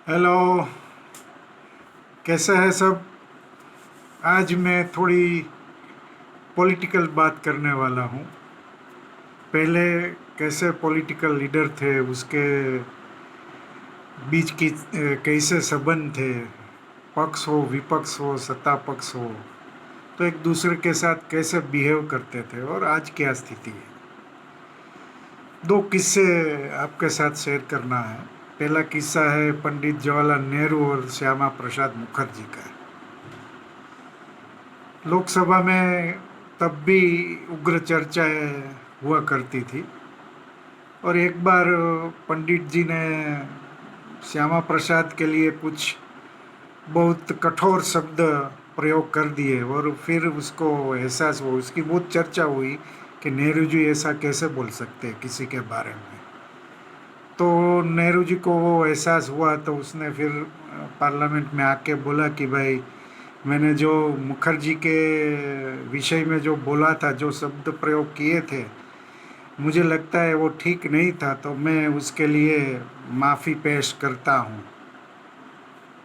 Hello. कैसे है सब। आज मैं थोड़ी पॉलिटिकल बात करने वाला हूँ। पहले कैसे पॉलिटिकल लीडर थे, उसके बीच की कैसे संबंध थे, पक्ष हो विपक्ष हो सत्ता पक्ष हो, तो एक दूसरे के साथ कैसे बिहेव करते थे और आज क्या स्थिति है। दो किस्से आपके साथ शेयर करना है। पहला किस्सा है पंडित जवाहरलाल नेहरू और श्यामा प्रसाद मुखर्जी का। लोकसभा में तब भी उग्र चर्चाएं हुआ करती थी और एक बार पंडित जी ने श्यामा प्रसाद के लिए कुछ बहुत कठोर शब्द प्रयोग कर दिए और फिर उसको एहसास हुआ, उसकी बहुत चर्चा हुई कि नेहरू जी ऐसा कैसे बोल सकते हैं किसी के बारे में। तो नेहरू जी को वो एहसास हुआ तो उसने फिर पार्लियामेंट में आके बोला कि भाई, मैंने जो मुखर्जी के विषय में जो बोला था, जो शब्द प्रयोग किए थे, मुझे लगता है वो ठीक नहीं था, तो मैं उसके लिए माफ़ी पेश करता हूँ।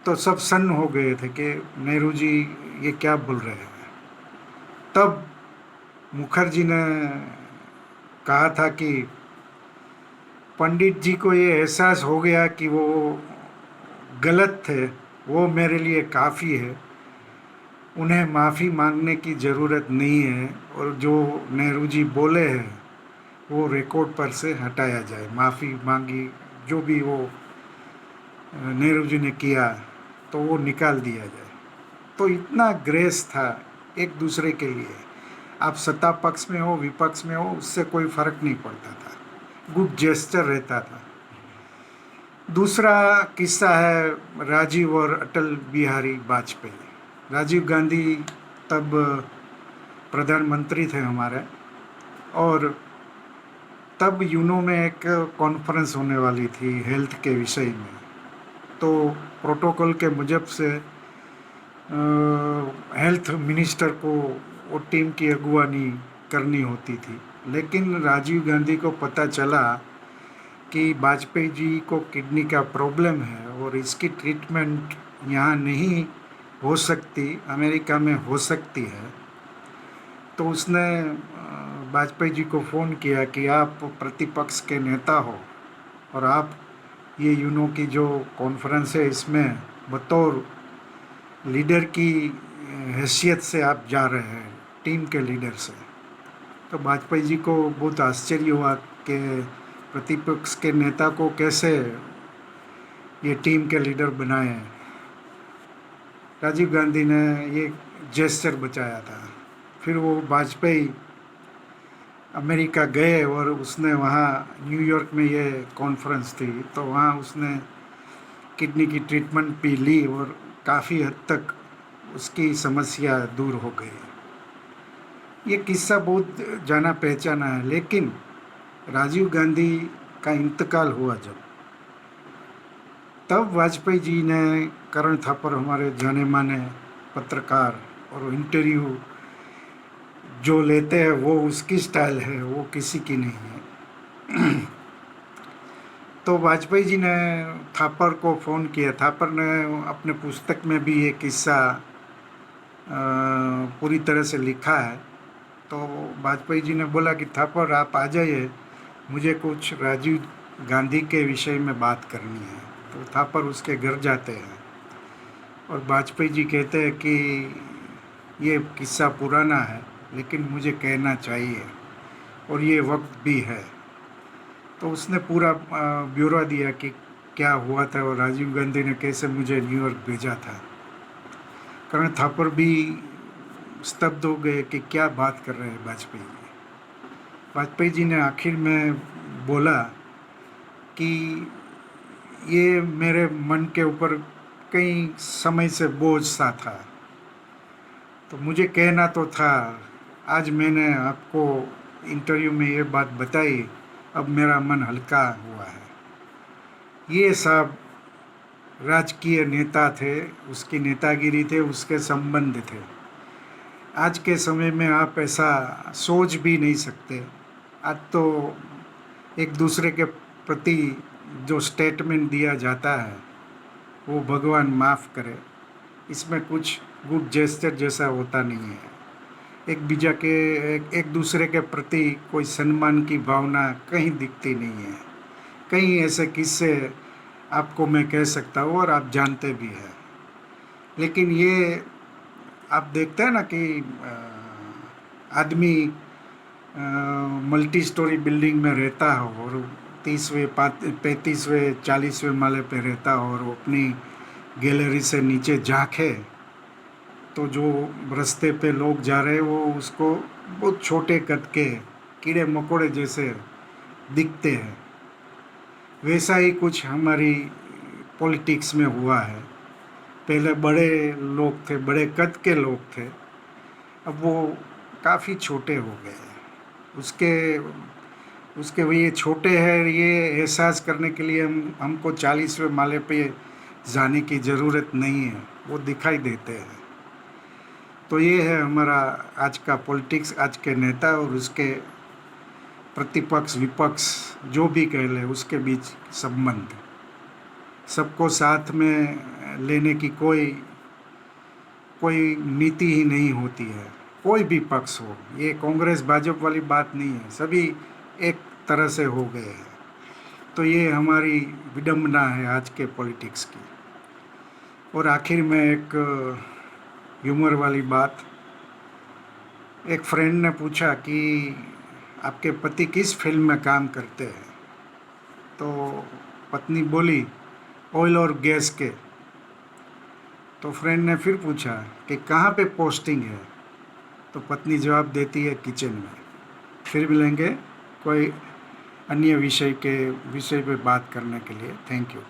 तो सब सन्न हो गए थे कि नेहरू जी ये क्या बोल रहे हैं। तब मुखर्जी ने कहा था कि पंडित जी को ये एहसास हो गया कि वो गलत थे, वो मेरे लिए काफ़ी है, उन्हें माफ़ी मांगने की ज़रूरत नहीं है, और जो नेहरू जी बोले हैं वो रिकॉर्ड पर से हटाया जाए। माफ़ी मांगी जो भी वो नेहरू जी ने किया तो वो निकाल दिया जाए। तो इतना ग्रेस था एक दूसरे के लिए। आप सत्ता पक्ष में हो विपक्ष में हो, उससे कोई फर्क नहीं पड़ता था, गुड जेस्चर रहता था। दूसरा किस्सा है राजीव और अटल बिहारी वाजपेयी। राजीव गांधी तब प्रधानमंत्री थे हमारे, और तब यूनो में एक कॉन्फ्रेंस होने वाली थी हेल्थ के विषय में। तो प्रोटोकॉल के मुजब से हेल्थ मिनिस्टर को वो टीम की अगुवानी करनी होती थी। लेकिन राजीव गांधी को पता चला कि वाजपेयी जी को किडनी का प्रॉब्लम है और इसकी ट्रीटमेंट यहाँ नहीं हो सकती, अमेरिका में हो सकती है। तो उसने वाजपेयी जी को फ़ोन किया कि आप प्रतिपक्ष के नेता हो और आप ये यूनो की जो कॉन्फ्रेंस है इसमें बतौर लीडर की हैसियत से आप जा रहे हैं, टीम के लीडर से। तो वाजपेयी जी को बहुत आश्चर्य हुआ कि प्रतिपक्ष के नेता को कैसे ये टीम के लीडर बनाए। राजीव गांधी ने ये जेस्चर बचाया था। फिर वो वाजपेयी अमेरिका गए और उसने वहाँ न्यूयॉर्क में ये कॉन्फ्रेंस थी, तो वहाँ उसने किडनी की ट्रीटमेंट भी ली और काफ़ी हद तक उसकी समस्या दूर हो गई। ये किस्सा बहुत जाना पहचाना है। लेकिन राजीव गांधी का इंतकाल हुआ जब, तब वाजपेयी जी ने, करण थापर हमारे जाने माने पत्रकार, और इंटरव्यू जो लेते हैं वो उसकी स्टाइल है, वो किसी की नहीं है। तो वाजपेयी जी ने थापर को फ़ोन किया। थापर ने अपने पुस्तक में भी ये किस्सा पूरी तरह से लिखा है। तो वाजपेयी जी ने बोला कि थापर आप आ जाइए, मुझे कुछ राजीव गांधी के विषय में बात करनी है। तो थापर उसके घर जाते हैं और वाजपेयी जी कहते हैं कि ये किस्सा पुराना है लेकिन मुझे कहना चाहिए और ये वक्त भी है। तो उसने पूरा ब्यौरा दिया कि क्या हुआ था और राजीव गांधी ने कैसे मुझे न्यूयॉर्क भेजा था। करण थापर भी स्तब्ध हो गए कि क्या बात कर रहे हैं वाजपेयी जी। वाजपेयी जी ने आखिर में बोला कि ये मेरे मन के ऊपर कई समय से बोझ सा था, तो मुझे कहना तो था। आज मैंने आपको इंटरव्यू में ये बात बताई, अब मेरा मन हल्का हुआ है। ये सब राजकीय नेता थे, उसकी नेतागिरी थे, उसके संबंध थे। आज के समय में आप ऐसा सोच भी नहीं सकते। आज तो एक दूसरे के प्रति जो स्टेटमेंट दिया जाता है वो भगवान माफ़ करे। इसमें कुछ गुड जेस्चर जैसा होता नहीं है। एक दूसरे के प्रति कोई सम्मान की भावना कहीं दिखती नहीं है। कई ऐसे किस्से आपको मैं कह सकता हूँ और आप जानते भी हैं। लेकिन ये आप देखते हैं ना कि आदमी मल्टी स्टोरी बिल्डिंग में रहता हो और 30वें 35वें 40वें माले पे रहता हो और वो अपनी गैलरी से नीचे झांके तो जो रास्ते पे लोग जा रहे हैं वो उसको बहुत छोटे कद के कीड़े मकोड़े जैसे दिखते हैं। वैसा ही कुछ हमारी पॉलिटिक्स में हुआ है। पहले बड़े लोग थे, बड़े कद के लोग थे, अब वो काफ़ी छोटे हो गए हैं। उसके उसके वो ये छोटे हैं, ये एहसास करने के लिए हमको 40वें माले पे जाने की ज़रूरत नहीं है, वो दिखाई देते हैं। तो ये है हमारा आज का पॉलिटिक्स, आज के नेता और उसके प्रतिपक्ष विपक्ष जो भी कह ले उसके बीच संबंध। सबको साथ में लेने की कोई कोई नीति ही नहीं होती है। कोई भी पक्ष हो, ये कांग्रेस भाजपा वाली बात नहीं है, सभी एक तरह से हो गए हैं। तो ये हमारी विडंबना है आज के पॉलिटिक्स की। और आखिर में एक ह्यूमर वाली बात, एक फ्रेंड ने पूछा कि आपके पति किस फील्ड में काम करते हैं, तो पत्नी बोली ऑयल और गैस के। तो फ्रेंड ने फिर पूछा कि कहाँ पे पोस्टिंग है, तो पत्नी जवाब देती है किचन में। फिर मिलेंगे कोई अन्य विषय पे बात करने के लिए। Thank you.